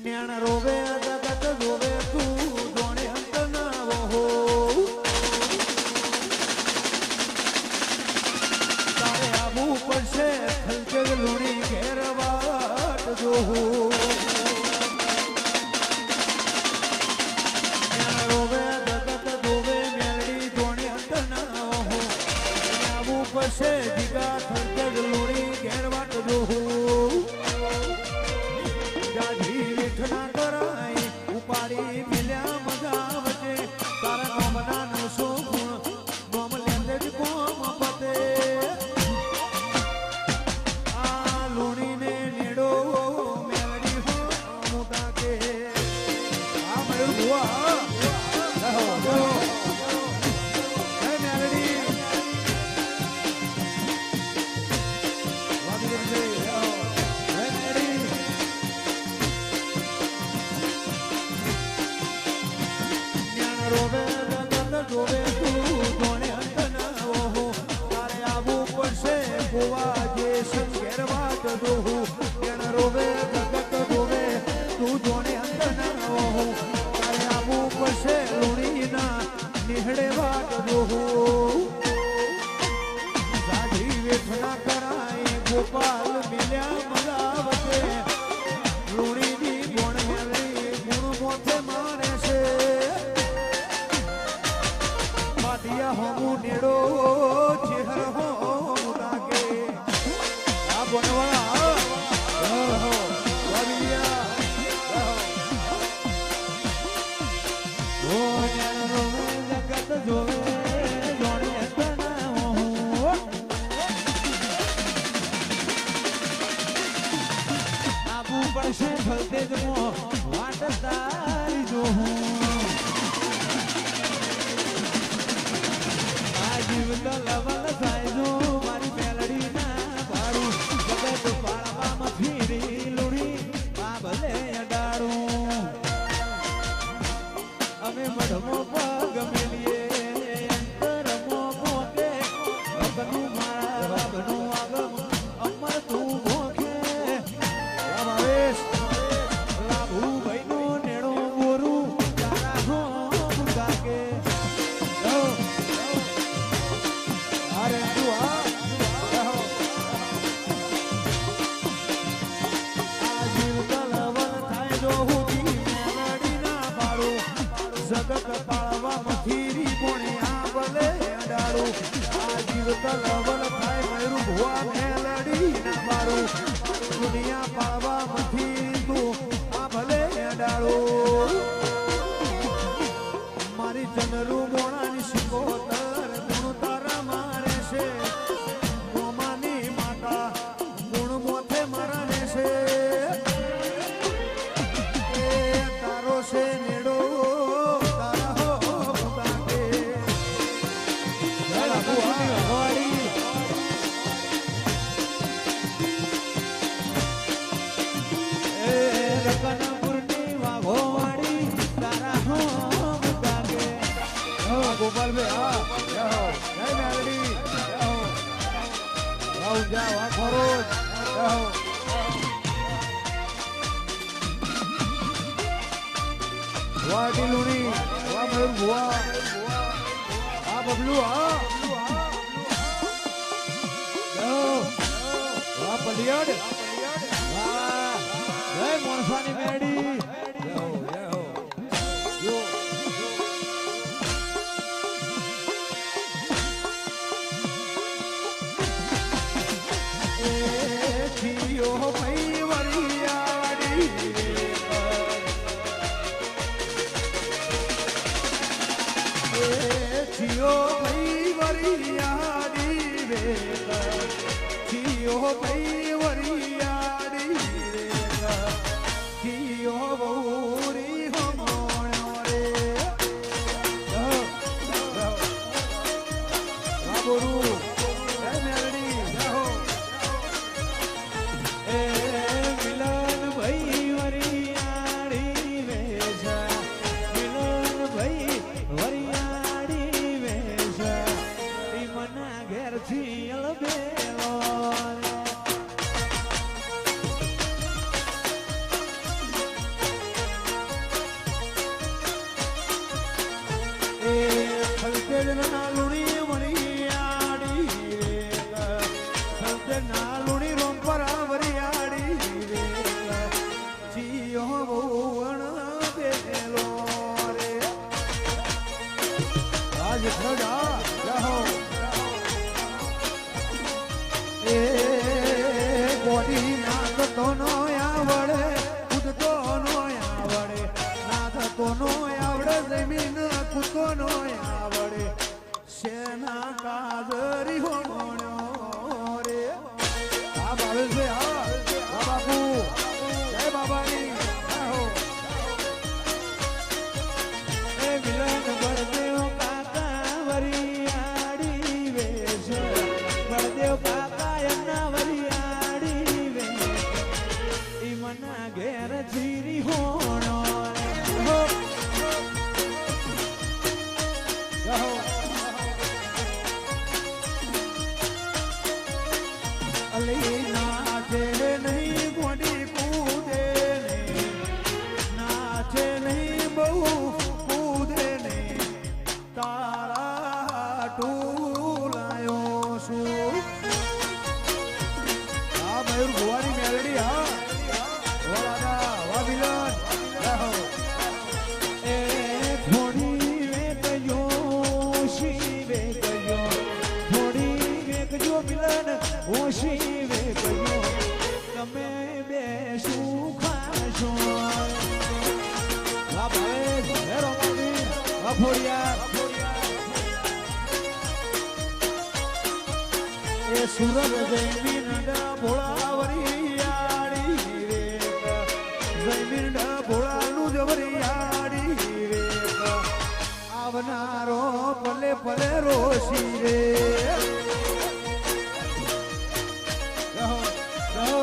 ન્યાણ રોવે જગત જોવે તું જોણે અંત ના વહો તારે આવું પડશે ખલકે લુણી ઘેર વાટ જોવું ન્યાણ રોવે જગત જોવે મેલડી જોણે અંત ના વહો આવું પડશે દીગા ખલકે લુણી ઘેર વાટ જોવું ના કરાય ઉપાડી મિલ્યા મજા વચ્ચે તારા નોમના નો શું ગુણ નોમ લેંદે જ કોમ પતે આ લુણીને નેડો મેલડી હો મોટા કે આ મયુર બુઆ રહો હે મેલડી વાદી દે રોવે જગત જોવે તું જોણે અંત ના વહો તારે આવું પડશે ગોવા જે સંઘેર વાટ જોવું એને રોવે જગત જોવે તું જોણે અંત ના વહો તારે આવું પડશે લુણીના નિહળે વાટ જોવું સાધી વેઠ ના કરાય ગોપાલ મિલ્યા મજા વચ્ચે લુણીની ગુણ મેળવી ગુણ મોથે મારે છે હમુ નેડો ચહેર હો લાગે આ બનવાળા રહો વાલિયા ઓ જગત જોવે જોણે તના આબુ પડશે ફલતે જ મો વાટ તારી જોહું લવલ સાયજો મારી મેલડી ના પાડું જગત પાળવામાં ફીરી લુણી બાબલે અડાડું અમે મઢમો પગ મેલીએ અંતરમો પોકે ભગનું મારા બાબનું આગમ અમર તું ભોખે રમાવેશ લાભુ ભાઈનું નેણું બોરું તારા હો ગાકે જગત પાળવા મથીરી કોણે આ ભલે અડાડું આ જીવત લવલ થાય મયરું ભુવા મેલડી ના મારું દુનિયા પાળવા મથીરી તું આ ભલે અડાડું મારી જનરું મોણાની શિકોતર ગુણ તારા મારે છે ગોમાની માતા ગુણ મોથે મરાને છે એ તારો છે નેડો ગોપાલ ભાઈ હા જય મેલડી જાઓ જાઓ આ ખરો જાઓ વાહ ટીલુણી વાહ મયુર ભુવા આ બબલુ હા જાઓ વાહ પલિયાડ વાહ જય મોણસાની મેડી જાઓ જાઓ જો જીઓ ભાઈ વરિયાડી જીઓ ભાઈ વરિયાડી રે જીઓ ભાઈ વરિયાડી રે જીઓ બહુરી હમણો રે બાબુરુ કોડી નાખતો નો આવડે કૂદતો નો આવડે નાખતો નો આવડે જમીન કૂદતો નો આવડે શેના કાજરી હોણ્યો રે આ બાવે છે હા બાપુ જય બાબાની એ મિલન બળદેવ કાકા વરિયાળી વેશ બળદેવ કાકા એમના વરિયાળી વેશ ઈ મના ઘેર જીરી હોણો હો અલી નાચે નહીં ગોડી કૂદે નહીં નાચે નહીં બહુ કૂદે નહીં તારા ટૂલાયો છું આ મયુર ભુવાની મેલડી હા વાહ દાદા વાહ મિલન એ થોડી વેકયો શી વેકયો થોડી વેકજો મિલન ઓશી વેકયો તમે બે શું ખાશો વાહ ભાઈ હેરો મામી વાહ ફોડિયા એ સુરત જમીન ભોળા વરિયાળી વેક જમીન ભોળાનું જ વરિયાળી વેક આવનારો પલે પલે રોશી રે રહો રહો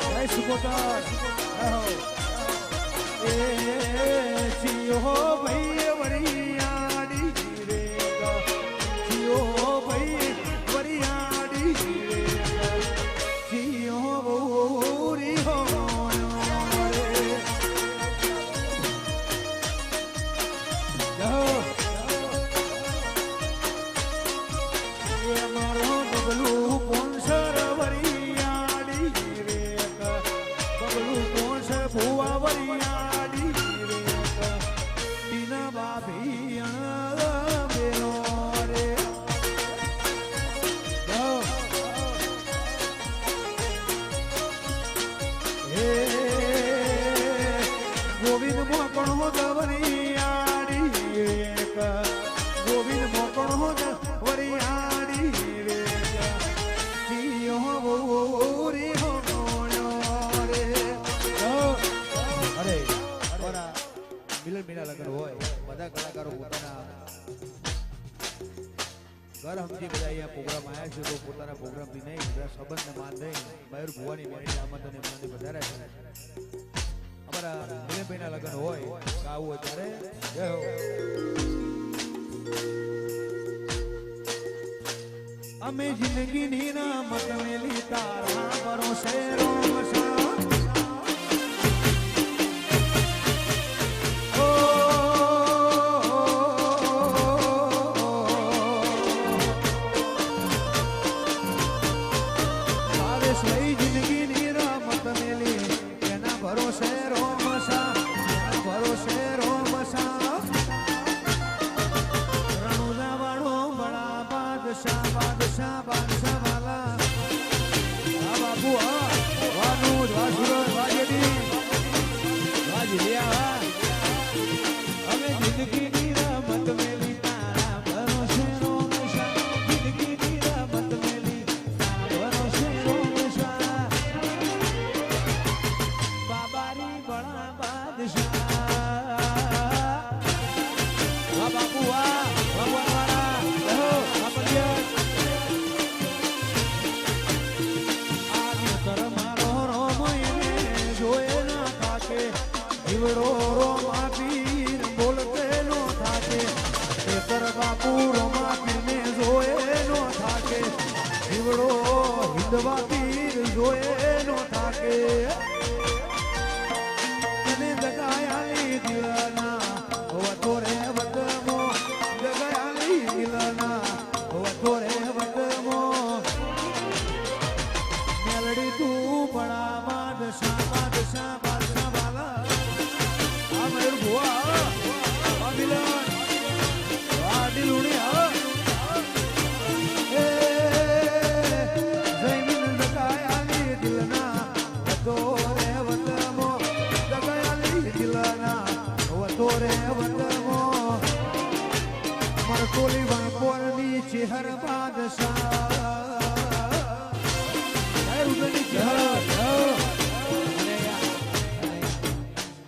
જય સુકોતર રહો એ સિયો ભાઈ વરિયાળી વેક સિયો ભાઈ વરિયાળી વેક સિયો બહુરી હો મારો બગલું કોણસર વરિયાળી વેક બગલું કોણસર ભુવા વરિયાળી વેક ટીના બાભી બેનો રે હે ગોવિંદ મોકણ હો વરિયાળી વેક ગોવિંદ મોકણ હો વરિયાળી વેક સિયો બહુરી હો રે અરે બરા મિલન મીના લગન હોય બધા કલાકારો પોતાના ઘર સમજી બધા અહીંયા પ્રોગ્રામ આવ્યા છે તો પોતાના પ્રોગ્રામથી નહીં બધા સંબંધને માન દઈ મયુર ભુવાની મેળી આમંત્રણ એમનાથી વધારે છે અમારા મિલનભાઈના લગન હોય ગાવું હોય ત્યારે જય હો અમે જિંદગીની રમત મેલી તારા ભરોસે રોમસા જિંદગીની રમત મેલી એના ભરોસે રોમસા ભરોસે રોમસા રણુજા વાળો બડા બાદશાહ બાદશાહ બાદશાહ વાલા આ બાપુ હા વાનુજ વા સુરત વા જેડી વા જીલિયા અમે જિંદગીની રમત મેલી તારા ભરોસે રોમસા જિંદગીની રમત મેલી તારા ભરોસે રોમસા બાબારી બડા બાદશાહ વા બાપુ વા ભગવાન વાળા રહો આપલ્યા આને કર મારો રોમ એને જોયે ના થાકે જીવડો રોમ આપીર બોલતે નો થાકે એ કર બાપુ રોમ આપીને જોયે નો થાકે જીવડો હિંદવા પીર જોયે નો થાકે તને જગાયાલી દિલના વતો રે વતમો જગાયાલી દિલના વતો રે વતમો મેલડી તું બડા બાદશાહ બાદશાહ બાદશાહ વાલા આ મયુર ભુવા આ મિલન આ દિલુણી હા એ જમીન જગાયાલી દિલના શિહર બાદશાહ